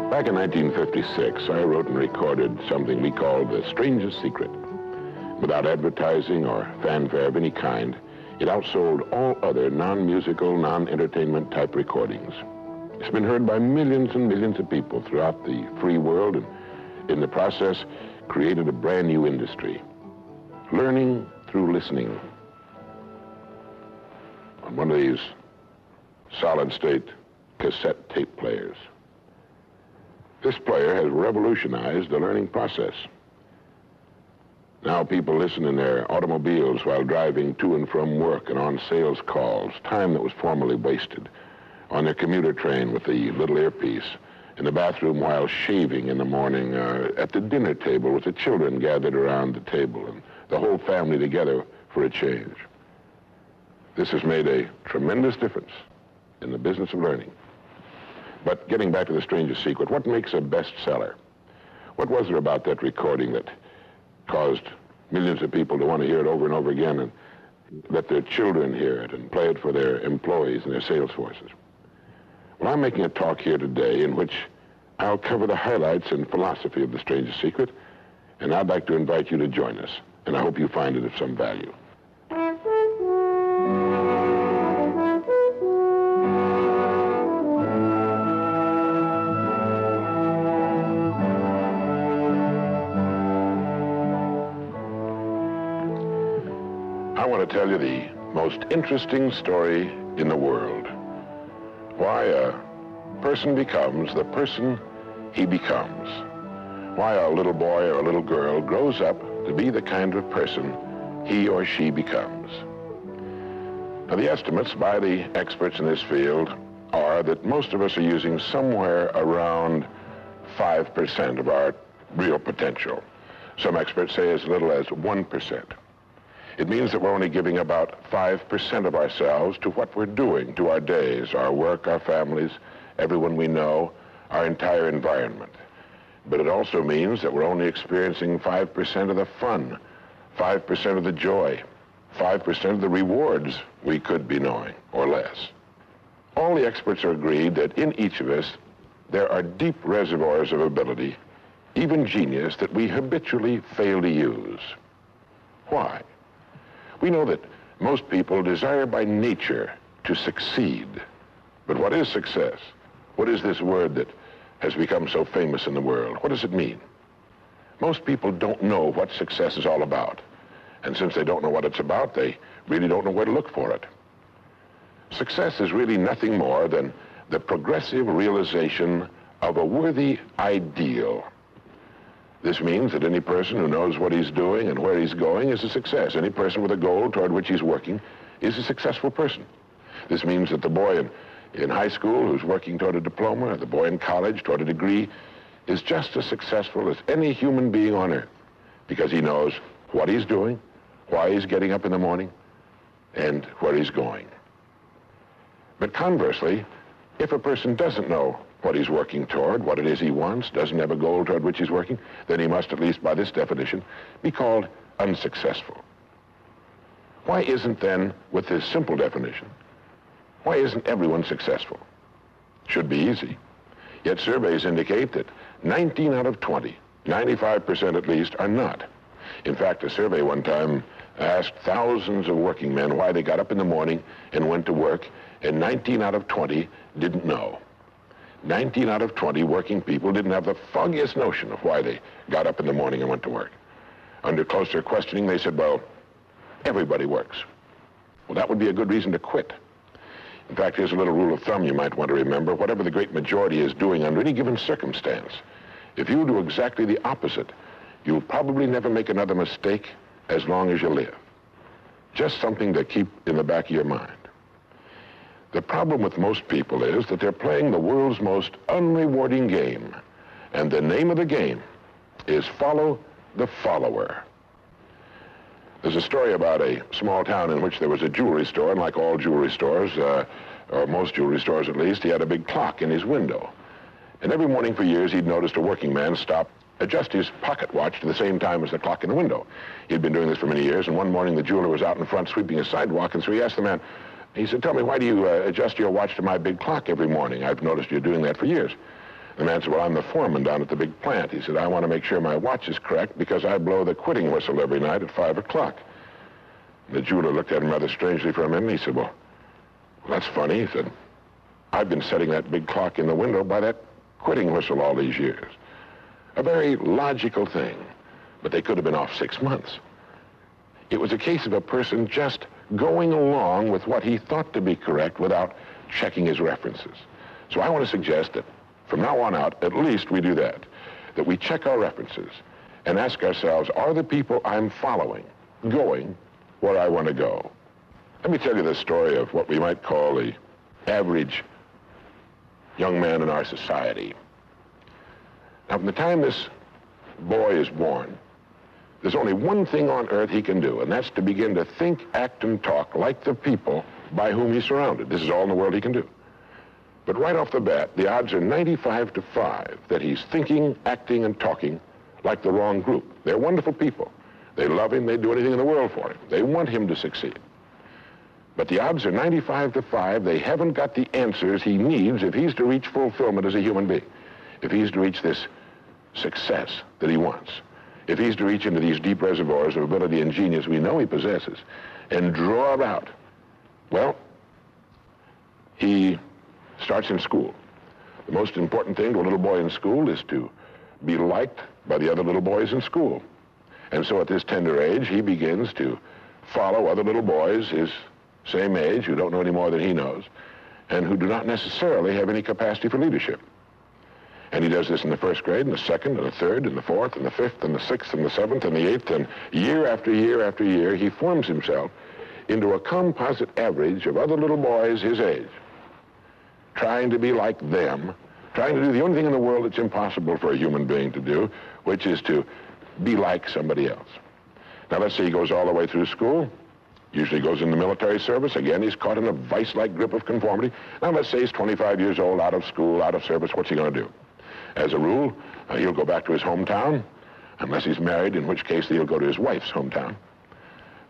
Back in 1956, I wrote and recorded something we called The Strangest Secret. Without advertising or fanfare of any kind, it outsold all other non-musical, non-entertainment type recordings. It's been heard by millions and millions of people throughout the free world, and in the process, created a brand new industry. Learning through listening. On one of these solid-state cassette tape players. This player has revolutionized the learning process. Now people listen in their automobiles while driving to and from work and on sales calls, time that was formerly wasted, on their commuter train with the little earpiece, in the bathroom while shaving in the morning, at the dinner table with the children gathered around the table and the whole family together for a change. This has made a tremendous difference in the business of learning. But getting back to The Strangest Secret, what makes a bestseller? What was there about that recording that caused millions of people to want to hear it over and over again and let their children hear it and play it for their employees and their sales forces? Well, I'm making a talk here today in which I'll cover the highlights and philosophy of The Strangest Secret, and I'd like to invite you to join us, and I hope you find it of some value. I want to tell you the most interesting story in the world. Why a person becomes the person he becomes. Why a little boy or a little girl grows up to be the kind of person he or she becomes. Now, the estimates by the experts in this field are that most of us are using somewhere around 5% of our real potential. Some experts say as little as 1%. It means that we're only giving about 5% of ourselves to what we're doing, to our days, our work, our families, everyone we know, our entire environment. But it also means that we're only experiencing 5% of the fun, 5% of the joy, 5% of the rewards we could be knowing, or less. All the experts are agreed that in each of us, there are deep reservoirs of ability, even genius, that we habitually fail to use. Why? We know that most people desire by nature to succeed. But what is success? What is this word that has become so famous in the world? What does it mean? Most people don't know what success is all about. And since they don't know what it's about, they really don't know where to look for it. Success is really nothing more than the progressive realization of a worthy ideal. This means that any person who knows what he's doing and where he's going is a success. Any person with a goal toward which he's working is a successful person. This means that the boy in high school who's working toward a diploma, or the boy in college toward a degree, is just as successful as any human being on earth, because he knows what he's doing, why he's getting up in the morning, and where he's going. But conversely, if a person doesn't know what he's working toward, what it is he wants, doesn't have a goal toward which he's working, then he must, at least by this definition, be called unsuccessful. Why isn't then, with this simple definition, why isn't everyone successful? Should be easy. Yet surveys indicate that 19 out of 20, 95% at least, are not. In fact, a survey one time asked thousands of working men why they got up in the morning and went to work, and 19 out of 20 didn't know. 19 out of 20 working people didn't have the foggiest notion of why they got up in the morning and went to work. Under closer questioning, they said, well, everybody works. Well, that would be a good reason to quit. In fact, here's a little rule of thumb you might want to remember. Whatever the great majority is doing under any given circumstance, if you do exactly the opposite, you'll probably never make another mistake as long as you live. Just something to keep in the back of your mind. The problem with most people is that they're playing the world's most unrewarding game. And the name of the game is follow the follower. There's a story about a small town in which there was a jewelry store, and like all jewelry stores, or most jewelry stores at least, he had a big clock in his window. And every morning for years, he'd noticed a working man stop, adjust his pocket watch to the same time as the clock in the window. He'd been doing this for many years, and one morning the jeweler was out in front sweeping a sidewalk, and so he asked the man, he said, tell me, why do you adjust your watch to my big clock every morning? I've noticed you doing that for years. The man said, well, I'm the foreman down at the big plant. He said, I want to make sure my watch is correct because I blow the quitting whistle every night at 5 o'clock. The jeweler looked at him rather strangely for a minute. He said, well, that's funny. He said, I've been setting that big clock in the window by that quitting whistle all these years. A very logical thing, but they could have been off 6 months. It was a case of a person just going along with what he thought to be correct without checking his references. So I want to suggest that from now on out, at least we do that we check our references and ask ourselves, are the people I'm following going where I want to go? Let me tell you the story of what we might call the average young man in our society. Now, from the time this boy is born, there's only one thing on earth he can do, and that's to begin to think, act, and talk like the people by whom he's surrounded. This is all in the world he can do. But right off the bat, the odds are 95 to 5 that he's thinking, acting, and talking like the wrong group. They're wonderful people. They love him. They'd do anything in the world for him. They want him to succeed. But the odds are 95 to 5 they haven't got the answers he needs if he's to reach fulfillment as a human being, if he's to reach this success that he wants, if he's to reach into these deep reservoirs of ability and genius we know he possesses and draw it out. Well, he starts in school. The most important thing to a little boy in school is to be liked by the other little boys in school. And so at this tender age, he begins to follow other little boys his same age who don't know any more than he knows and who do not necessarily have any capacity for leadership. And he does this in the first grade, and the second, and the third, and the fourth, and the fifth, and the sixth, and the seventh, and the eighth, and year after year after year, he forms himself into a composite average of other little boys his age, trying to be like them, trying to do the only thing in the world that's impossible for a human being to do, which is to be like somebody else. Now, let's say he goes all the way through school, usually goes in the military service. Again, he's caught in a vice-like grip of conformity. Now, let's say he's 25 years old, out of school, out of service. What's he going to do? As a rule, he'll go back to his hometown, unless he's married, in which case he'll go to his wife's hometown.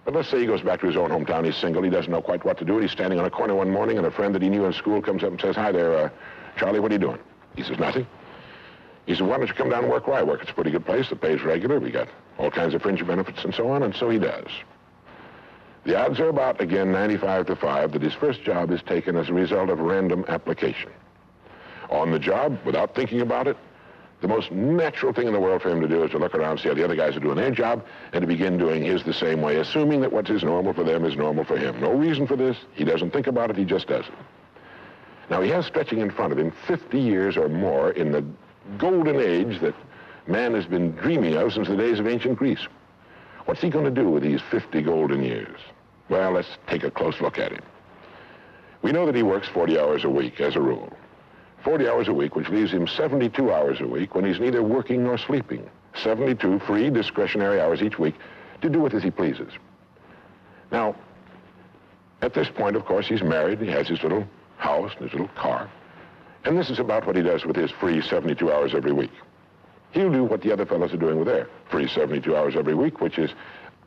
But let's say he goes back to his own hometown. He's single. He doesn't know quite what to do. He's standing on a corner one morning, and a friend that he knew in school comes up and says, hi there, Charlie, what are you doing? He says, nothing. He said, why don't you come down and work where I work? It's a pretty good place. The pay's regular. We got all kinds of fringe benefits and so on. And so he does. The odds are about, again, 95 to 5 that his first job is taken as a result of random application. On the job, without thinking about it, the most natural thing in the world for him to do is to look around, see how the other guys are doing their job, and to begin doing his the same way, assuming that what is normal for them is normal for him. No reason for this. He doesn't think about it. He just does it. Now, he has stretching in front of him 50 years or more in the golden age that man has been dreaming of since the days of ancient Greece. What's he going to do with these 50 golden years? Well, let's take a close look at him. We know that he works 40 hours a week, as a rule. 40 hours a week, which leaves him 72 hours a week when he's neither working nor sleeping. 72 free, discretionary hours each week to do with as he pleases. Now, at this point, of course, he's married. He has his little house and his little car. And this is about what he does with his free 72 hours every week. He'll do what the other fellows are doing with their free 72 hours every week, which is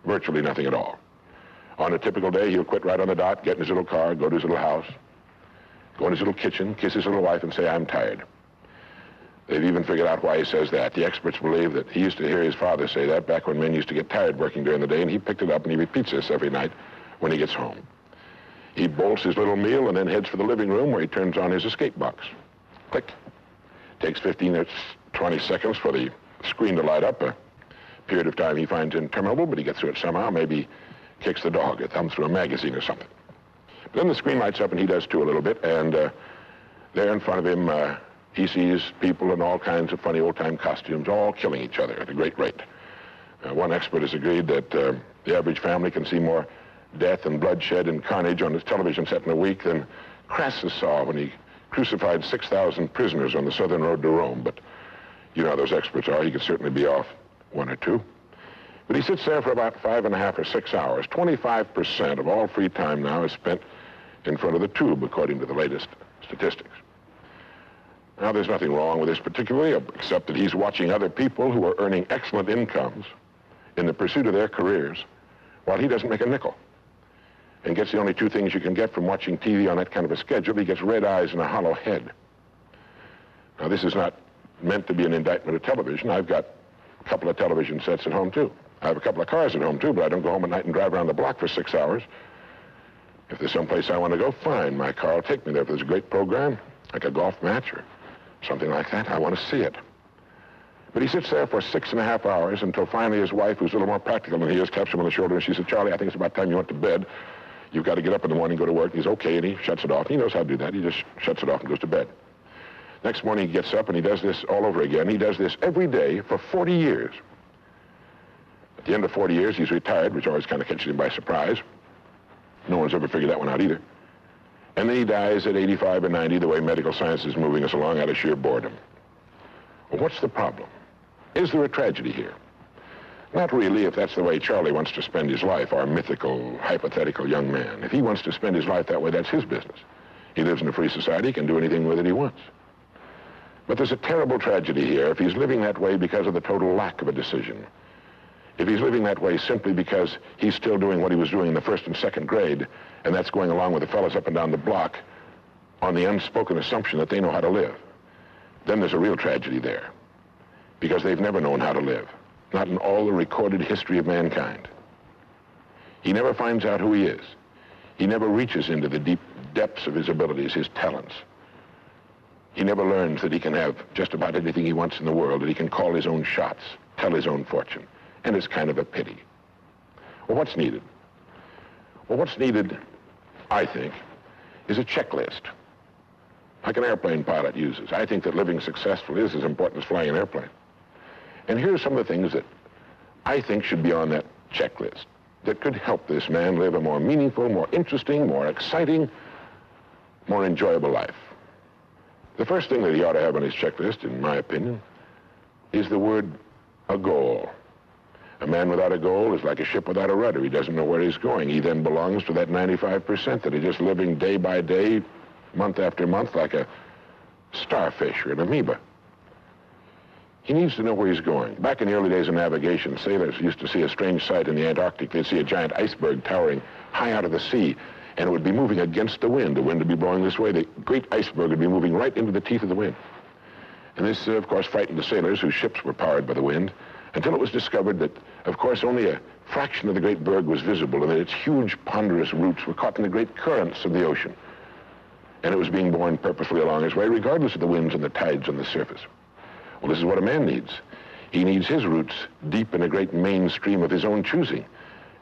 virtually nothing at all. On a typical day, he'll quit right on the dot, get in his little car, go to his little house, go in his little kitchen, kiss his little wife, and say, I'm tired. They've even figured out why he says that. The experts believe that he used to hear his father say that back when men used to get tired working during the day, and he picked it up and he repeats this every night when he gets home. He bolts his little meal and then heads for the living room where he turns on his escape box. Click. Takes 15 or 20 seconds for the screen to light up, a period of time he finds interminable, but he gets through it somehow. Maybe kicks the dog or thumbs through a magazine or something. But then the screen lights up and he does too a little bit, and there in front of him he sees people in all kinds of funny old-time costumes, all killing each other at a great rate. One expert has agreed that the average family can see more death and bloodshed and carnage on his television set in a week than Crassus saw when he crucified 6,000 prisoners on the southern road to Rome. But you know how those experts are. He could certainly be off one or two. But he sits there for about 5.5 or 6 hours. 25% of all free time now is spent in front of the tube, according to the latest statistics. Now, there's nothing wrong with this particularly, except that he's watching other people who are earning excellent incomes in the pursuit of their careers, while he doesn't make a nickel, and gets the only two things you can get from watching TV on that kind of a schedule. He gets red eyes and a hollow head. Now, this is not meant to be an indictment of television. I've got a couple of television sets at home, too. I have a couple of cars at home, too, but I don't go home at night and drive around the block for 6 hours. If there's someplace I want to go, fine. My car will take me there. If there's a great program, like a golf match or something like that, I want to see it. But he sits there for 6.5 hours until finally his wife, who's a little more practical than he is, taps him on the shoulder and she said, Charlie, I think it's about time you went to bed. You've got to get up in the morning and go to work. And he's okay, and he shuts it off. He knows how to do that. He just shuts it off and goes to bed. Next morning he gets up and he does this all over again. He does this every day for 40 years. At the end of 40 years, he's retired, which always kind of catches him by surprise. No one's ever figured that one out either. And then he dies at 85 or 90, the way medical science is moving us along, out of sheer boredom. Well, what's the problem? Is there a tragedy here? Not really, if that's the way Charlie wants to spend his life, our mythical, hypothetical young man. If he wants to spend his life that way, that's his business. He lives in a free society, he can do anything with it he wants. But there's a terrible tragedy here if he's living that way because of the total lack of a decision. If he's living that way simply because he's still doing what he was doing in the first and second grade, and that's going along with the fellas up and down the block on the unspoken assumption that they know how to live, then there's a real tragedy there. Because they've never known how to live, not in all the recorded history of mankind. He never finds out who he is. He never reaches into the deep depths of his abilities, his talents. He never learns that he can have just about anything he wants in the world, that he can call his own shots, tell his own fortune. And it's kind of a pity. Well, what's needed? Well, what's needed, I think, is a checklist, like an airplane pilot uses. I think that living successfully is as important as flying an airplane. And here are some of the things that I think should be on that checklist that could help this man live a more meaningful, more interesting, more exciting, more enjoyable life. The first thing that he ought to have on his checklist, in my opinion, is the word a goal. A man without a goal is like a ship without a rudder. He doesn't know where he's going. He then belongs to that 95% that are just living day by day, month after month, like a starfish or an amoeba. He needs to know where he's going. Back in the early days of navigation, sailors used to see a strange sight in the Antarctic. They'd see a giant iceberg towering high out of the sea, and it would be moving against the wind. The wind would be blowing this way. The great iceberg would be moving right into the teeth of the wind. And this, of course, frightened the sailors whose ships were powered by the wind, until it was discovered that, of course, only a fraction of the great berg was visible, and that its huge, ponderous roots were caught in the great currents of the ocean. And it was being borne purposefully along its way, regardless of the winds and the tides on the surface. Well, this is what a man needs. He needs his roots deep in a great mainstream of his own choosing,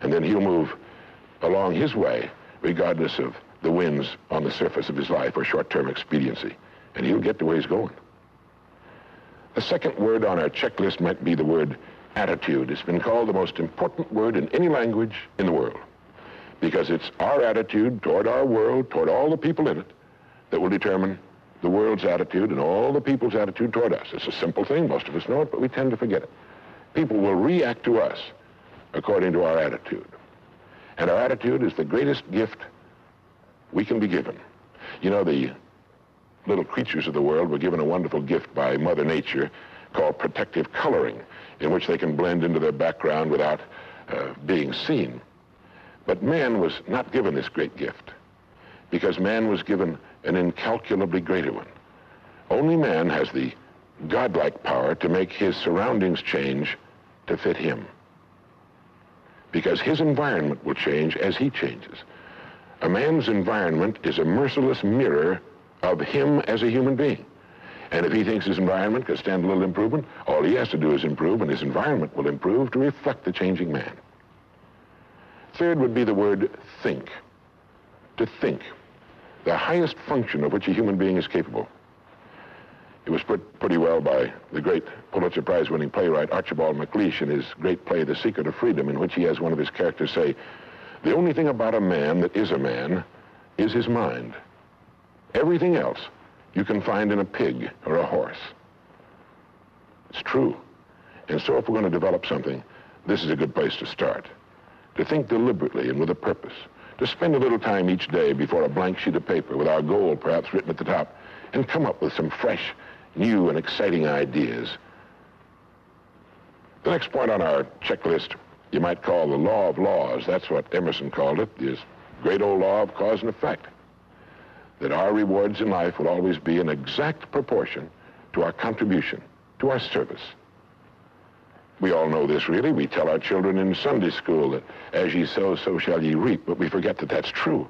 and then he'll move along his way, regardless of the winds on the surface of his life or short-term expediency, and he'll get to where he's going. The second word on our checklist might be the word attitude. It's been called the most important word in any language in the world, because it's our attitude toward our world, toward all the people in it, that will determine the world's attitude and all the people's attitude toward us. It's a simple thing. Most of us know it, but we tend to forget it. People will react to us according to our attitude. And our attitude is the greatest gift we can be given. You know, the little creatures of the world were given a wonderful gift by Mother Nature called protective coloring, in which they can blend into their background without being seen. But man was not given this great gift, because man was given an incalculably greater one. Only man has the godlike power to make his surroundings change to fit him, because his environment will change as he changes. A man's environment is a merciless mirror of him as a human being. And if he thinks his environment can stand a little improvement, all he has to do is improve, and his environment will improve to reflect the changing man. Third would be the word think. To think. The highest function of which a human being is capable. It was put pretty well by the great Pulitzer Prize-winning playwright Archibald MacLeish in his great play, The Secret of Freedom, in which he has one of his characters say, "The only thing about a man that is a man is his mind. Everything else you can find in a pig or a horse." It's true. And so if we're going to develop something, this is a good place to start. To think deliberately and with a purpose. To spend a little time each day before a blank sheet of paper with our goal perhaps written at the top, and come up with some fresh, new, and exciting ideas. The next point on our checklist you might call the law of laws. That's what Emerson called it, this great old law of cause and effect. That our rewards in life will always be in exact proportion to our contribution, to our service. We all know this, really. We tell our children in Sunday school that as ye sow, so shall ye reap, but we forget that that's true.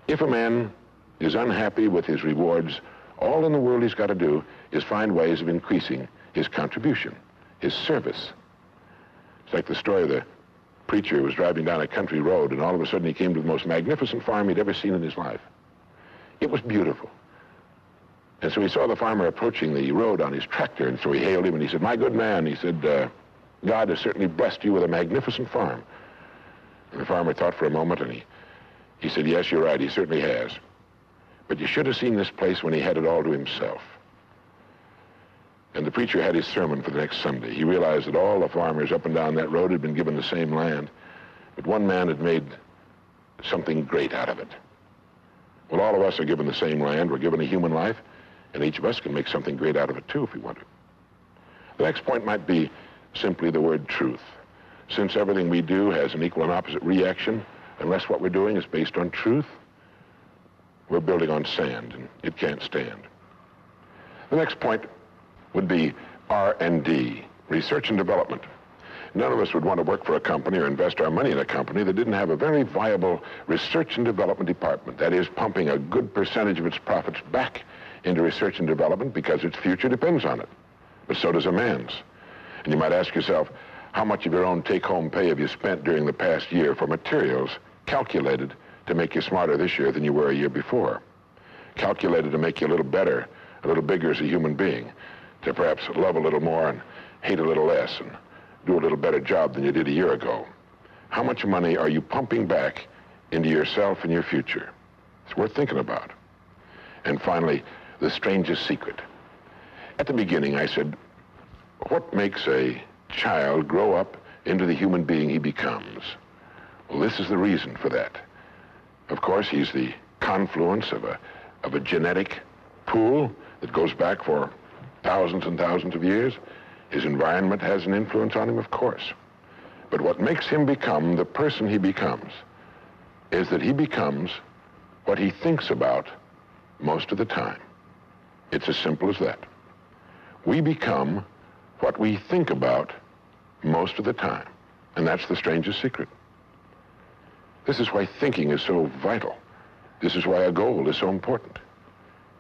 If a man is unhappy with his rewards, all in the world he's got to do is find ways of increasing his contribution, his service. It's like the story of the preacher who was driving down a country road, and all of a sudden he came to the most magnificent farm he'd ever seen in his life. It was beautiful. And so he saw the farmer approaching the road on his tractor, and so he hailed him, and he said, "My good man," he said, "God has certainly blessed you with a magnificent farm." And the farmer thought for a moment, and he said, "Yes, you're right, he certainly has. But you should have seen this place when he had it all to himself." And the preacher had his sermon for the next Sunday. He realized that all the farmers up and down that road had been given the same land, but one man had made something great out of it. Well, all of us are given the same land. We're given a human life, and each of us can make something great out of it too if we want to. The next point might be simply the word truth. Since everything we do has an equal and opposite reaction, unless what we're doing is based on truth, we're building on sand, and it can't stand. The next point would be R&D, research and development. None of us would want to work for a company or invest our money in a company that didn't have a very viable research and development department. That is, pumping a good percentage of its profits back into research and development because its future depends on it. But so does a man's. And you might ask yourself, how much of your own take-home pay have you spent during the past year for materials calculated to make you smarter this year than you were a year before? Calculated to make you a little better, a little bigger as a human being, to perhaps love a little more and hate a little less and do a little better job than you did a year ago. How much money are you pumping back into yourself and your future? It's worth thinking about. And finally, the strangest secret. At the beginning, I said, what makes a child grow up into the human being he becomes? Well, this is the reason for that. Of course, he's the confluence of a genetic pool that goes back for thousands and thousands of years. His environment has an influence on him, of course. But what makes him become the person he becomes is that he becomes what he thinks about most of the time. It's as simple as that. We become what we think about most of the time. And that's the strangest secret. This is why thinking is so vital. This is why a goal is so important.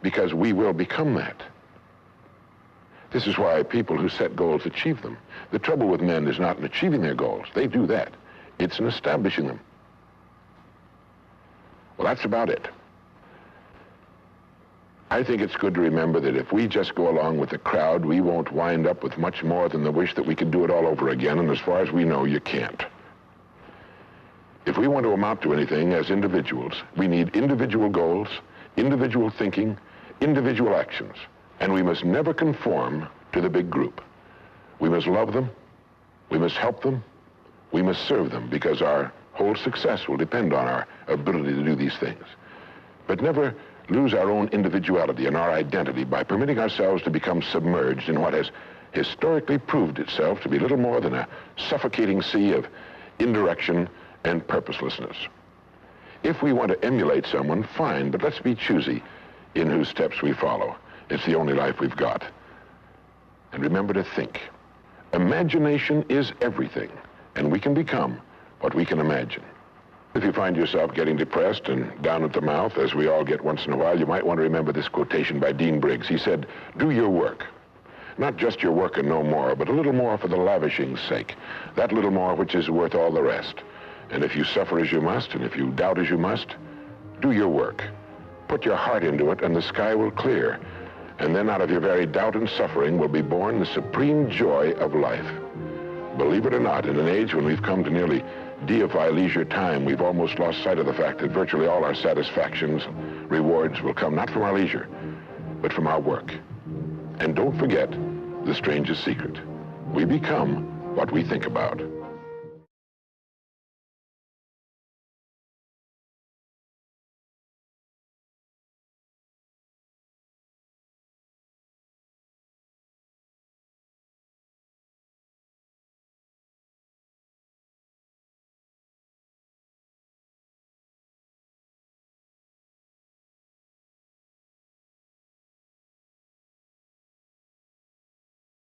Because we will become that. This is why people who set goals achieve them. The trouble with men is not in achieving their goals. They do that. It's in establishing them. Well, that's about it. I think it's good to remember that if we just go along with the crowd, we won't wind up with much more than the wish that we could do it all over again, and as far as we know, you can't. If we want to amount to anything as individuals, we need individual goals, individual thinking, individual actions, and we must never conform to the big group. We must love them, we must help them, we must serve them, because our whole success will depend on our ability to do these things. But never lose our own individuality and our identity by permitting ourselves to become submerged in what has historically proved itself to be little more than a suffocating sea of indirection and purposelessness. If we want to emulate someone, fine, but let's be choosy in whose steps we follow. It's the only life we've got. And remember to think. Imagination is everything, and we can become what we can imagine. If you find yourself getting depressed and down at the mouth, as we all get once in a while, you might want to remember this quotation by Dean Briggs. He said, "Do your work. Not just your work and no more, but a little more for the lavishing's sake. That little more which is worth all the rest. And if you suffer as you must, and if you doubt as you must, do your work. Put your heart into it, and the sky will clear. And then out of your very doubt and suffering will be born the supreme joy of life." Believe it or not, in an age when we've come to nearly deify leisure time, we've almost lost sight of the fact that virtually all our satisfactions, rewards will come not from our leisure, but from our work. And don't forget the strangest secret. We become what we think about.